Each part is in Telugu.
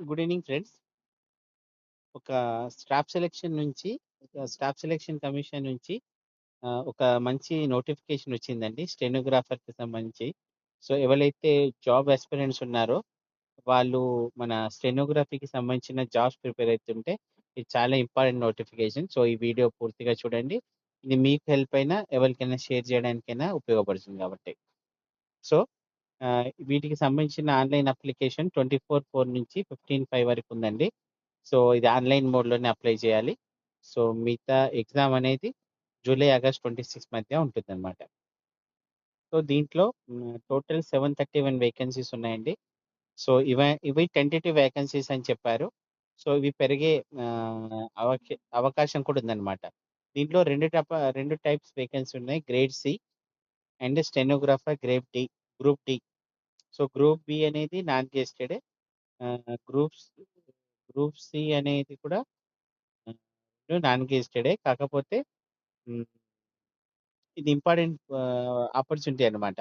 Good evening friends. ఒక స్టాఫ్ సెలక్షన్ కమిషన్ నుంచి ఒక మంచి నోటిఫికేషన్ వచ్చిందండి. స్టెనోగ్రాఫర్‌కి సంబంధించి. సో, ఎవరైతే జాబ్ యాస్పిరెంట్స్ ఉన్నారో వాళ్ళు మన స్టెనోగ్రఫీకి సంబంధించిన జాబ్స్ ప్రిపేర్ అయితుంటే ఇది చాలా ఇంపార్టెంట్ నోటిఫికేషన్. సో, ఈ వీడియో పూర్తిగా చూడండి. ఇది మీకు హెల్ప్ అయినా ఎవరికైనా షేర్ చేయడానికైనా ఉపయోగపడుతుంది కాబట్టి. సో, వీటికి సంబంధించిన ఆన్‌లైన్ అప్లికేషన్ 24/4 నుంచి 15/5 వరకు ఉందండి. సో, ఇది ఆన్‌లైన్ మోడ్‌లోనే అప్లై చేయాలి. సో, మిగతా ఎగ్జామ్ అనేది జూలై, ఆగస్ట్ 26 మధ్య ఉంటుందన్నమాట. సో, దీంట్లో టోటల్ 731 వేకెన్సీస్ ఉన్నాయండి. సో, ఇవి టెంటేటివ్ వేకెన్సీస్ అని చెప్పారు. సో, ఇవి పెరిగే అవకాశం కూడా ఉందన్నమాట. దీంట్లో 2 టైప్స్ వేకెన్సీ ఉన్నాయి. Grade C and stenographer group D. So, group B అనేది non gazetted. Groups group C అనేది కూడా నాన్ గెస్టెడే. కాకపోతే హ్మ్. ఇది ఇంపార్టెంట్ ఆపర్చునిటీ అన్నమాట.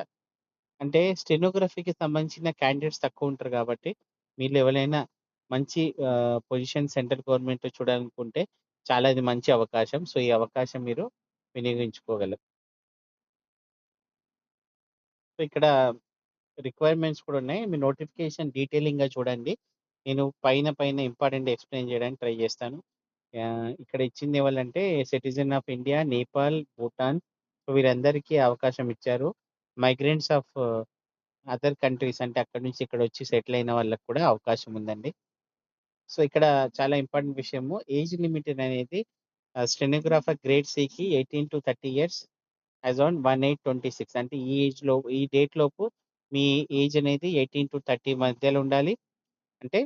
అంటే స్టెనోగ్రఫీకి సంబంధించిన క్యాండిడేట్స్ తక్కువుంటారు గాబట్టి, మీలో ఎవరైనా మంచి పొజిషన్ సెంట్రల్ గవర్నమెంట్‌లో చూడాలనుకుంటే చాలా ఇది మంచి అవకాశం. సో, ఈ అవకాశం మీరు వినియోగించుకోగలరు. సో, ఇక్కడ రిక్వైర్మెంట్స్ కూడా ఉన్నాయి. మీ నోటిఫికేషన్ డీటెయిలింగ్‌గా చూడండి. నేను పైన ఇంపార్టెంట్ ఎక్స్‌ప్లెయిన్ చేయడానికి ట్రై చేస్తాను. ఇక్కడ ఇచ్చింది ఎవలంటే citizen of India, Nepal, Bhutan so వీరందరికీ అవకాశం ఇచ్చారు. మైగ్రెంట్స్ ఆఫ్ అదర్ కంట్రీస్ అంటే అక్కడి నుంచి ఇక్కడొచ్చి సెటిల్ అయిన వాళ్ళకి కూడా అవకాశం ఉందండి. సో, ఇక్కడ చాలా ఇంపార్టెంట్ విషయము ఏజ్ లిమిట్ అనేది స్టెనోగ్రాఫర్ గ్రేడ్ సికి 18-30 ఇయర్స్ యాస్ ఆన్ 1/8/26 అంటే ఈ డేట్ లోపు మీ ఏజ్ అనేది 18-30 మధ్యలో ఉండాలి. అంటే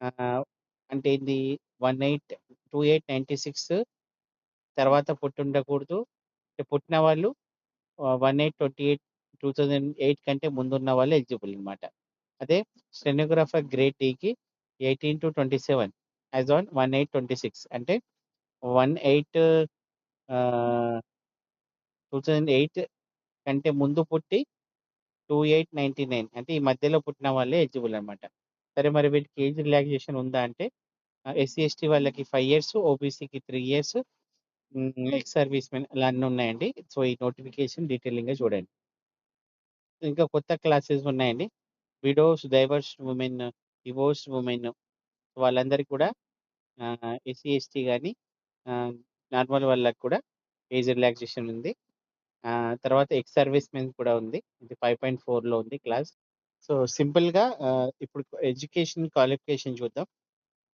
ఆహ్, అంటే ఇది 18/28/96 తర్వాత పుట్టుండకూడదు. అంటే పుట్టిన వాళ్ళు 1828 2008 కంటే ముందున్న వాళ్ళు ఎలిజిబుల్ అన్నమాట. అదే స్టెనోగ్రాఫర్ గ్రేడ్ డీకి 18-27 యాస్ ఆన్ 1/8/26 అంటే 18 ఆహ్, 2008 కంటే ముందు పుట్టి 2899 అంటే ఈ మధ్యలో పుట్టిన వాళ్ళే ఎలిజిబుల్ అన్నమాట. సరే మరి వీటికి ఏజ్ రిలాక్సేషన్ ఉందా అంటే ఎస్సీ, ఎస్టీ వాళ్ళకి 5 ఇయర్స్, ఓబీసీకి 3 ఇయర్స్, ఎక్స్ సర్వీస్ మెన్ ఇలా అన్నీ ఉన్నాయండి. సో, ఈ నోటిఫికేషన్ డీటెయిలింగ్‌గా చూడండి. ఇంకా కొత్త క్లాసెస్ ఉన్నాయండి. విడోస్, డివోర్స్డ్ వుమెన్ వాళ్ళందరికి కూడా ఎస్సీ, ఎస్టీ గాని ఆహ్, నార్మల్ వాళ్ళకి కూడా ఏజ్ రిలాక్సేషన్ ఉంది. తర్వాత ఎక్స్ సర్వీస్ మెన్ కూడా ఉంది. ఇది 5.4లో ఉంది క్లాస్. సో, సింపుల్‌గా ఇప్పుడు ఎడ్యుకేషన్ క్వాలిఫికేషన్ చూద్దాం.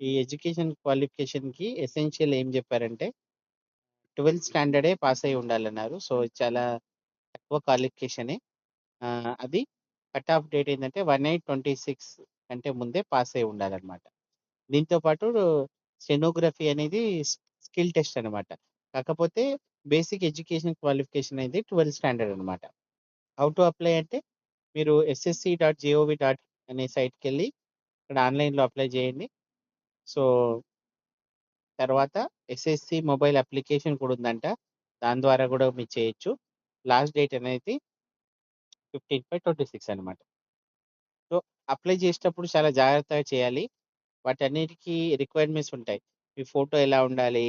ఈ ఎడ్యుకేషన్ క్వాలిఫికేషన్‌కి ఎసెన్షియల్ ఏం చెప్పారంటే 12థ్ స్టాండర్డే పాస్ అయ్యి ఉండాలన్నారు. సో, చాలా తక్కువ క్వాలిఫికేషనే. అది కట్ ఆఫ్ డేట్ ఏందంటే 1826 కంటే ముందే పాస్ అయ్యి ఉండాలన్నమాట. దీంతో పాటు స్టెనోగ్రఫీ అనేది స్కిల్ టెస్ట్ అనమాట. కాకపోతే బేసిక్ ఎడ్యుకేషన్ క్వాలిఫికేషన్ అనేది 12థ్ స్టాండర్డ్ అనమాట. హౌ టు అప్లై అంటే మీరు ఎస్ఎస్‌సి.gov. అనే సైట్‌కెళ్ళి ఇక్కడ ఆన్‌లైన్‌లో అప్లై చేయండి. సో, తర్వాత ఎస్ఎస్‌సి మొబైల్ అప్లికేషన్ కూడా ఉందంట. దాని ద్వారా కూడా మీరు చేయొచ్చు. లాస్ట్ డేట్ అనేది 15/26 అనమాట. సో, అప్లై చేసేటప్పుడు చాలా జాగ్రత్తగా చేయాలి. వాటన్నిటికి రిక్వైర్మెంట్స్ ఉంటాయి. మీ ఫోటో ఎలా ఉండాలి?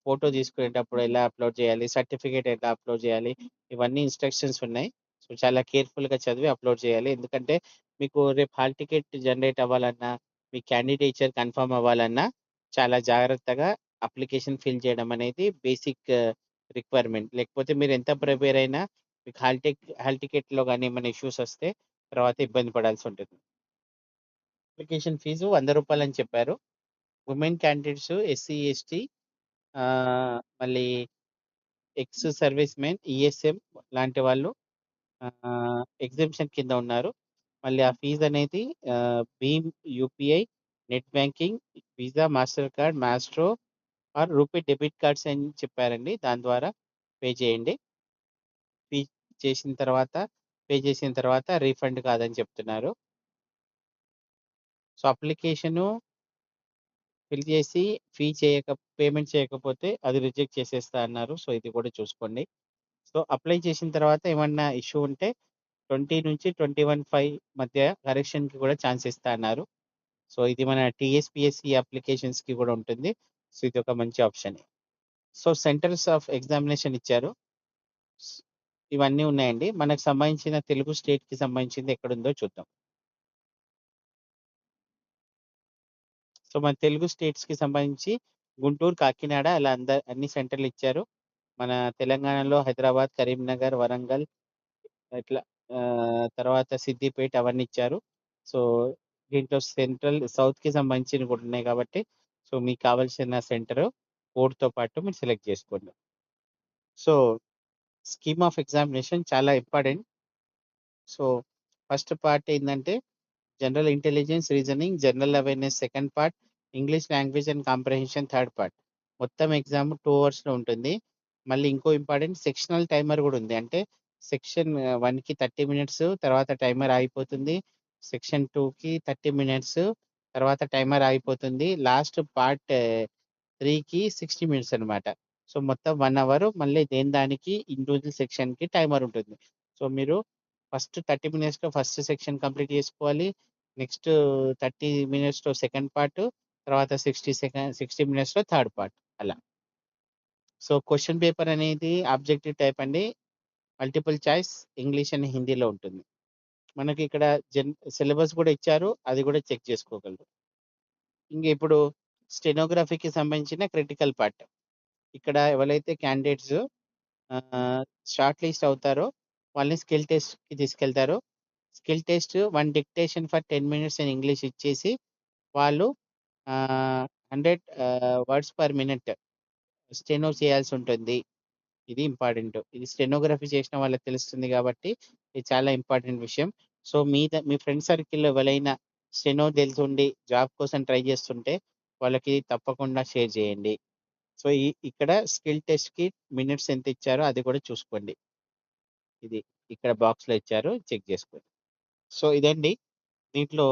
ఫోటో తీసుకునేటప్పుడు ఎలా అప్‌లోడ్ చేయాలి? సర్టిఫికేట్ ఎలా అప్‌లోడ్ చేయాలి? ఇవన్నీ ఇన్‌స్ట్రక్షన్స్ ఉన్నాయి. సో, చాలా కేర్‌ఫుల్‌గా చదివి అప్‌లోడ్ చేయాలి. ఎందుకంటే మీకు రేపు హాల్ టికెట్ జనరేట్ అవ్వాలన్నా, మీ క్యాండిడేచర్ కన్ఫర్మ్ అవ్వాలన్నా చాలా జాగ్రత్తగా అప్లికేషన్ ఫిల్ చేయడం అనేది బేసిక్ రిక్వైర్మెంట్. లేకపోతే మీరు ఎంత ప్రిపేర్ అయినా మీకు హాల్ టికెట్‌లో గాని ఏమైనా ఇష్యూస్ వస్తే తర్వాత ఇబ్బంది పడాల్సుంటుంది. అప్లికేషన్ ఫీజు రూ. 100 అని చెప్పారు. వుమెన్ క్యాండిడేట్స్ ఎస్సీ, ఎస్టీ మళ్ళీ ఎక్స్ సర్వీస్ మెన్, ఈఎస్ఎం లాంటి వాళ్ళు ఎగ్జామ్షన్ కింద ఉన్నారు. మళ్ళీ ఆ ఫీజ్ అనేది భీమ్ UPI, net banking, Visa, Mastercard, Maestro or RuPay debit cards అని చెప్పారండి. దాని ద్వారా పే చేయండి. పే చేసిన తర్వాత పే చేసిన తర్వాత రీఫండ్ కాదని చెప్తున్నారు. సో, అప్లికేషను ఫిల్ చేసి పేమెంట్ చేయకపోతే అది రిజెక్ట్ చేసేస్తా అన్నారు. సో, ఇది కూడా చూసుకోండి. సో, అప్లై చేసిన తర్వాత ఏమన్నా ఇష్యూ ఉంటే 20-21/5 మధ్య కరెక్షన్‌కి కూడా ఛాన్స్ ఇస్తా అన్నారు. సో ఇది మన టీఎస్పీఎస్సీ అప్లికేషన్స్‌కి కూడా ఉంటుంది. సో ఇది ఒక మంచి ఆప్షనే. సో సెంటర్స్ ఆఫ్ ఎగ్జామినేషన్ ఇచ్చారు. స్ ఇవన్నీ ఉన్నాయండి. మనకు సంబంధించిన తెలుగు స్టేట్‌కి సంబంధించింది ఎక్కడుందో చూద్దాం. సో మన తెలుగు స్టేట్స్‌కి సంబంధించి గుంటూరు, కాకినాడ అలా అన్ని సెంటర్‌లు ఇచ్చారు. మన తెలంగాణలో హైదరాబాద్, కరీంనగర్, వరంగల్ ఇట్లా తర్వాత సిద్దిపేట అవన్నీ ఇచ్చారు. సో దీంట్లో సెంట్రల్, సౌత్‌కి సంబంధించినవి కూడా ఉన్నాయి కాబట్టి, సో మీకు కావాల్సిన సెంటరు కోడ్‌తో పాటు మీరు సెలెక్ట్ చేసుకోండి. సో స్కీమ్ ఆఫ్ ఎగ్జామినేషన్ చాలా ఇంపార్టెంట్. సో ఫస్ట్ పార్ట్ ఏందంటే general intelligence, reasoning, general awareness second part, English language and comprehension third part. మొత్తం ఎగ్జామ్ 2 అవర్స్‌లో ఉంటుంది. మళ్ళీ ఇంకో ఇంపార్టెంట్ సెక్షనల్ టైమర్ గూడా ఉంది. అంటే సెక్షన్ 1కి 30 మినిట్స్ తర్వాత టైమర్ ఆగిపోతుంది. సెక్షన్ 2కి 30 మినిట్స్ తర్వాత టైమర్ ఆగిపోతుంది. లాస్ట్ పార్ట్ 3కి 60 మినిట్స్ అన్నమాట. సో మొత్తం 1 అవర్ మళ్ళీ దేని దానికి ఇండివిడ్యువల్ సెక్షన్‌కి టైమర్ ఉంటుంది. సో మీరు ఫస్ట్ 30 మినిట్స్‌లో ఫస్ట్ సెక్షన్ కంప్లీట్ చేసుకోవాలి. నెక్స్ట్ 30 మినిట్స్‌లో సెకండ్ పార్ట్, తర్వాత 60 మినిట్స్‌లో థర్డ్ పార్ట్ అలా. సో క్వెషన్ పేపర్ అనేది ఆబ్జెక్టివ్ టైప్ అండి. మల్టిపుల్ చాయిస్ ఇంగ్లీష్ అండ్ హిందీలో ఉంటుంది. మనకి ఇక్కడ సిలబస్ కూడా ఇచ్చారు. అది కూడా చెక్ చేసుకోగలరు. ఇంక ఇప్పుడు స్టెనోగ్రఫీకి సంబంధించిన క్రిటికల్ పార్ట్. ఇక్కడ ఎవరైతే క్యాండిడేట్స్ షార్ట్ లిస్ట్ అవుతారో వాళ్ళని స్కిల్ టెస్ట్‌కి తీసుకెళ్తారు. Skill test 1 dictation for 10 minutes in English ఇచ్చేసి వాళ్ళు 100 వర్డ్స్ పర్ మినిట్ స్టెనో చేయాల్సి ఉంటుంది. ఇది ఇంపార్టెంట్. ఇది స్టెనోగ్రఫీ చేసిన వాళ్ళకి తెలుస్తుంది కాబట్టి ఇది చాలా ఇంపార్టెంట్ విషయం. సో మీ ఫ్రెండ్ సర్కిల్‌లో ఎవరైనా స్టెనో తెలిసుండి జాబ్ కోసం ట్రై చేస్తుంటే వాళ్ళకి తప్పకుండా షేర్ చేయండి. సో ఇక్కడ స్కిల్ టెస్ట్‌కి మినిట్స్ ఎంత ఇచ్చారో అది కూడా చూసుకోండి. ఇది ఇక్కడ బాక్స్‌లో ఇచ్చారు చెక్ చేసుకోండి. సో ఇదండి. దీంట్లో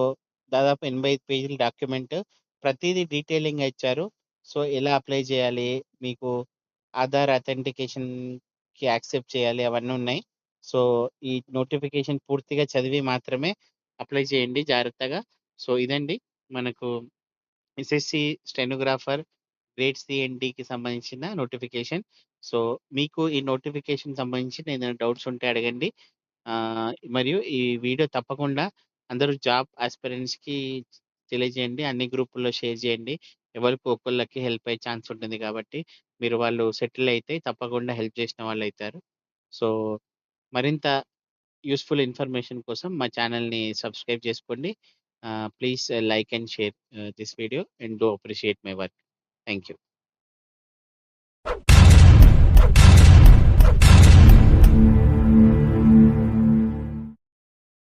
దాదాపు 85 పేజీల డాక్యుమెంట్. ప్రతీదీ డీటెయిలింగ్‌గా ఇచ్చారు. సో ఎలా అప్లై చేయాలి? మీకు ఆధార్ అథెంటికేషన్‌కి యాక్సెప్ట్ చేయాలి అవన్నీ ఉన్నాయి. సో ఈ నోటిఫికేషన్ పూర్తిగా చదివి మాత్రమే అప్లై చేయండి జాగ్రత్తగా. సో ఇదండి మనకు SSC stenographer grade C and డికి సంబంధించిన నోటిఫికేషన్. సో మీకు ఈ నోటిఫికేషన్ సంబంధించి ఏదైనా డౌట్స్ ఉంటే అడగండి. మరియు ఈ వీడియో తప్పకుండా అందరూ జాబ్ ఆస్పిరెంట్స్‌కి తెలియజేయండి. అన్ని గ్రూపుల్లో షేర్ చేయండి. ఎవరికో ఒకళ్ళకి హెల్ప్ అయ్యే ఛాన్స్ ఉంటుంది కాబట్టి, మీరు వాళ్ళు సెటిల్ అయితే తప్పకుండా హెల్ప్ చేసిన వాళ్ళైతారు. సో, మరింత యూజ్‌ఫుల్ ఇన్ఫర్మేషన్ కోసం మా ఛానెల్‌ని సబ్స్క్రైబ్ చేసుకోండి. Please like and share this video and do appreciate my work. Thank you.